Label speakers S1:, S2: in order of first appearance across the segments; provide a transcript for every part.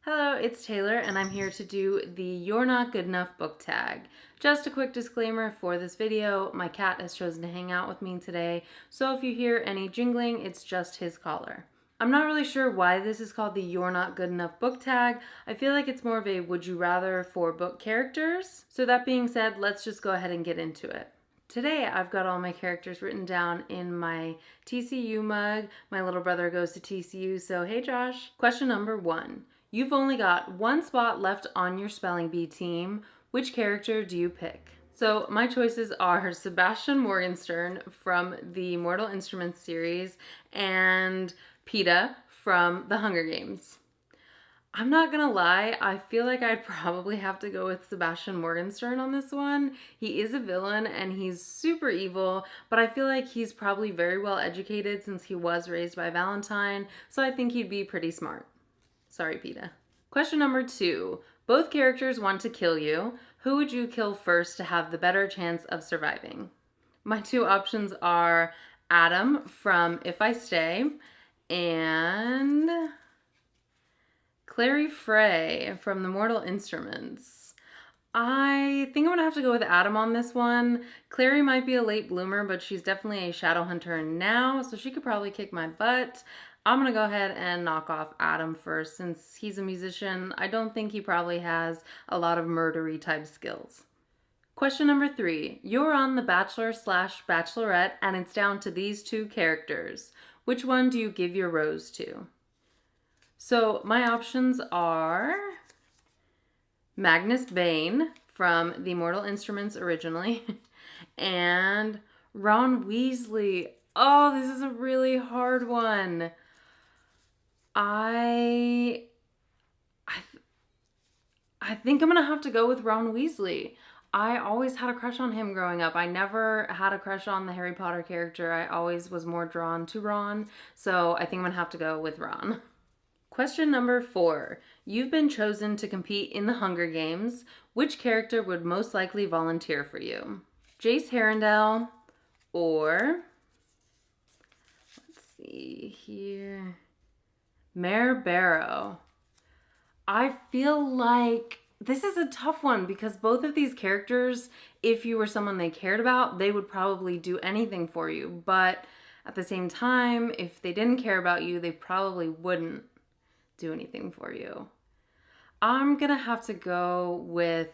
S1: Hello, it's Taylor, and I'm here to do the You're Not Good Enough book tag. Just a quick disclaimer for this video, my cat has chosen to hang out with me today, so if you hear any jingling, it's just his collar. I'm not really sure why this is called the You're Not Good Enough book tag. I feel like it's more of a would you rather for book characters. So that being said, let's just go ahead and get into it. Today I've got all my characters written down in my TCU mug. My little brother goes to TCU, so hey Josh. Question number 1. You've only got one spot left on your spelling bee team. Which character do you pick? So my choices are Sebastian Morgenstern from the Mortal Instruments series and Peeta from The Hunger Games. I'm not gonna lie, I feel like I'd probably have to go with Sebastian Morgenstern on this one. He is a villain and he's super evil, but I feel like he's probably very well educated since he was raised by Valentine, so I think he'd be pretty smart. Sorry, Peeta. Question number 2. Both characters want to kill you. Who would you kill first to have the better chance of surviving? My two options are Adam from If I Stay and Clary Frey from the Mortal Instruments. I think I'm gonna have to go with Adam on this one. Clary might be a late bloomer, but she's definitely a shadow hunter now, so she could probably kick my butt. I'm gonna go ahead and knock off Adam first since he's a musician. I don't think he probably has a lot of murdery type skills. Question number 3. You're on The Bachelor/Bachelorette and it's down to these two characters. Which one do you give your rose to? So my options are Magnus Bane from the Mortal Instruments originally and Ron Weasley. Oh, this is a really hard one. I think I'm gonna have to go with Ron Weasley. I always had a crush on him growing up. I never had a crush on the Harry Potter character. I always was more drawn to Ron, so I think I'm gonna have to go with Ron. Question number 4. You've been chosen to compete in the Hunger Games. Which character would most likely volunteer for you? Jace Harendale or, let's see here, Mare Barrow. I feel like this is a tough one because both of these characters, if you were someone they cared about, they would probably do anything for you. But at the same time, if they didn't care about you, they probably wouldn't do anything for you. I'm gonna have to go with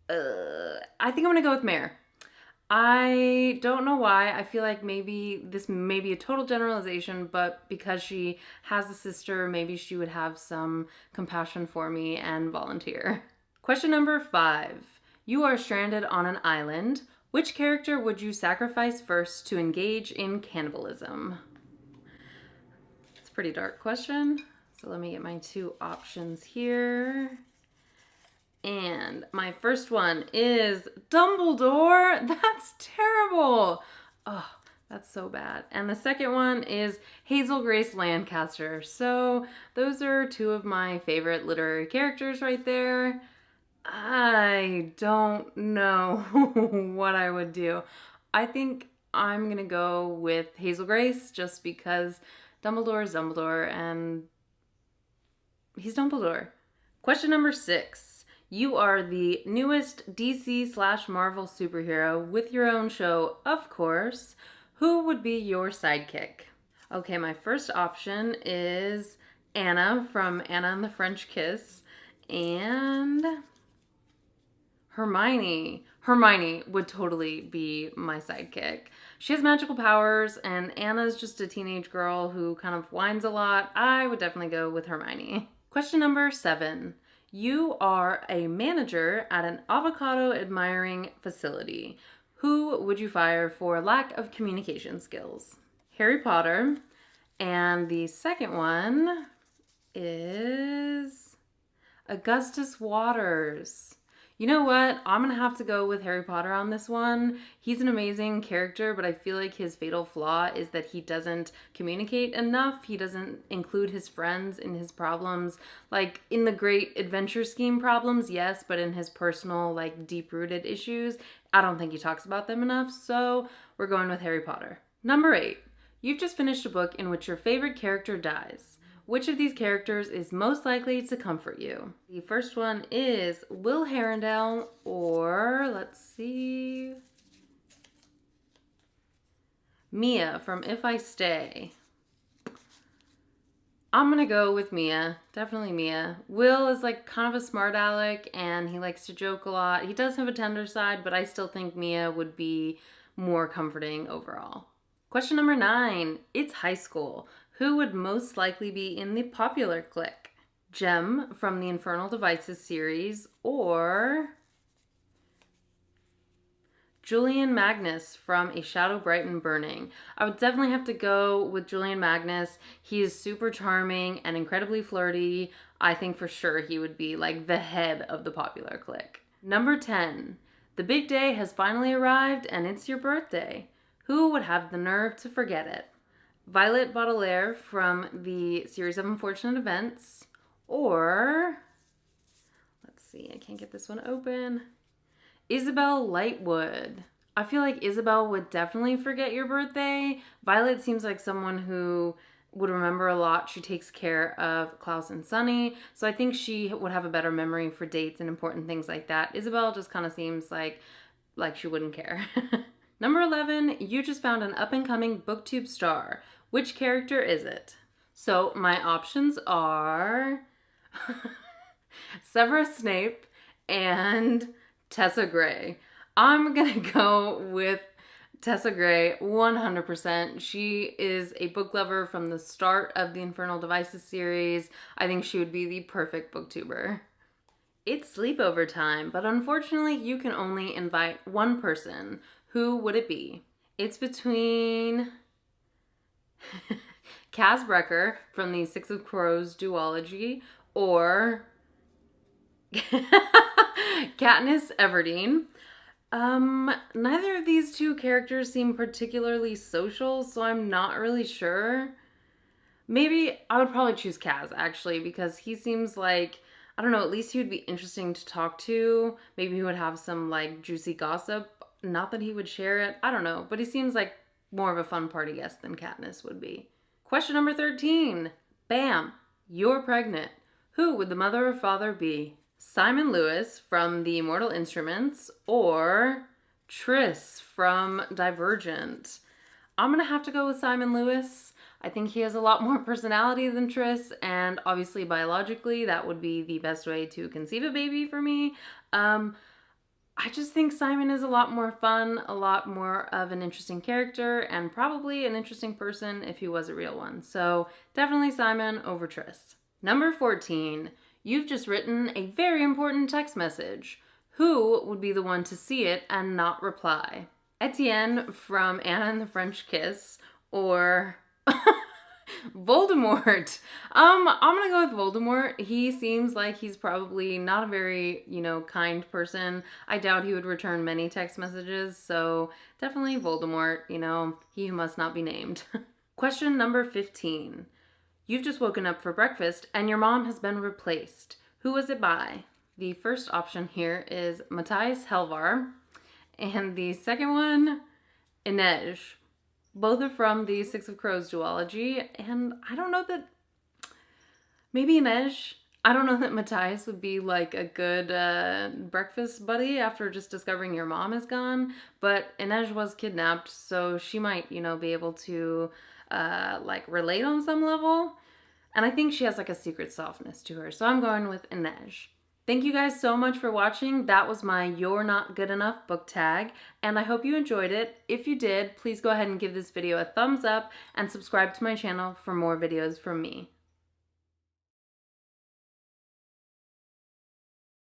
S1: I think I'm gonna go with Mare. I don't know why. I feel like maybe this may be a total generalization, but because she has a sister, maybe she would have some compassion for me and volunteer. Question number 5. You are stranded on an island. Which character would you sacrifice first to engage in cannibalism? It's a pretty dark question. So let me get my two options here. And my first one is Dumbledore. That's terrible. Oh, that's so bad. And the second one is Hazel Grace Lancaster. So those are two of my favorite literary characters right there. I don't know what I would do. I think I'm gonna go with Hazel Grace just because Dumbledore is Dumbledore and he's Dumbledore. Question number 6. You are the newest DC/Marvel superhero with your own show, of course. Who would be your sidekick? Okay, my first option is Anna from Anna and the French Kiss and Hermione. Hermione would totally be my sidekick. She has magical powers and Anna's just a teenage girl who kind of whines a lot. I would definitely go with Hermione. Question number 7. You are a manager at an avocado-admiring facility. Who would you fire for lack of communication skills? Harry Potter. And the second one is Augustus Waters. You know what? I'm gonna have to go with Harry Potter on this one. He's an amazing character, but I feel like his fatal flaw is that he doesn't communicate enough. He doesn't include his friends in his problems. Like in the Great Adventure Scheme problems, yes, but in his personal, like deep-rooted issues, I don't think he talks about them enough, so we're going with Harry Potter. Number 8. You've just finished a book in which your favorite character dies. Which of these characters is most likely to comfort you? The first one is Will Herondale, or let's see, Mia from If I Stay. I'm gonna go with Mia. Definitely Mia. Will is like kind of a smart aleck and he likes to joke a lot. He does have a tender side, but I still think Mia would be more comforting overall. Question number 9. It's high school. Who would most likely be in the popular clique? Jem from the Infernal Devices series, or Julian Magnus from A Shadow Bright and Burning. I would definitely have to go with Julian Magnus. He is super charming and incredibly flirty. I think for sure he would be like the head of the popular clique. Number 10. The big day has finally arrived and it's your birthday. Who would have the nerve to forget it? Violet Baudelaire from the series of Unfortunate Events, or, let's see, I can't get this one open, Isabel Lightwood. I feel like Isabel would definitely forget your birthday. Violet seems like someone who would remember a lot. She takes care of Klaus and Sunny, so I think she would have a better memory for dates and important things like that. Isabel just kind of seems like she wouldn't care. Number 11, you just found an up-and-coming BookTube star. Which character is it? So my options are Severus Snape and Tessa Gray. I'm gonna go with Tessa Gray 100%. She is a book lover from the start of the Infernal Devices series. I think she would be the perfect booktuber. It's sleepover time, but unfortunately you can only invite one person. Who would it be? It's between Kaz Brekker from the Six of Crows duology or Katniss Everdeen. Neither of these two characters seem particularly social, so I'm not really sure. Maybe I would probably choose Kaz, actually, because he seems like, I don't know, at least he would be interesting to talk to. Maybe he would have some, like, juicy gossip. Not that he would share it. I don't know, but he seems like more of a fun party guest than Katniss would be. Question number 13. Bam! You're pregnant. Who would the mother or father be? Simon Lewis from The Immortal Instruments or Tris from Divergent? I'm gonna have to go with Simon Lewis. I think he has a lot more personality than Tris, and obviously biologically that would be the best way to conceive a baby for me. I just think Simon is a lot more fun, a lot more of an interesting character, and probably an interesting person if he was a real one. So definitely Simon over Tris. Number 14. You've just written a very important text message. Who would be the one to see it and not reply? Etienne from Anna and the French Kiss, or Voldemort. I'm gonna go with Voldemort. He seems like he's probably not a very, kind person. I doubt he would return many text messages, so definitely Voldemort, he who must not be named. Question number 15. You've just woken up for breakfast and your mom has been replaced. Who was it by? The first option here is Matthias Helvar, and the second one, Inej. Both are from the Six of Crows duology, and I don't know that, maybe Inej. I don't know that Matthias would be like a good breakfast buddy after just discovering your mom is gone, but Inej was kidnapped, so she might, be able to relate on some level, and I think she has like a secret softness to her, so I'm going with Inej. Thank you guys so much for watching. That was my You're Not Good Enough book tag, and I hope you enjoyed it. If you did, please go ahead and give this video a thumbs up and subscribe to my channel for more videos from me.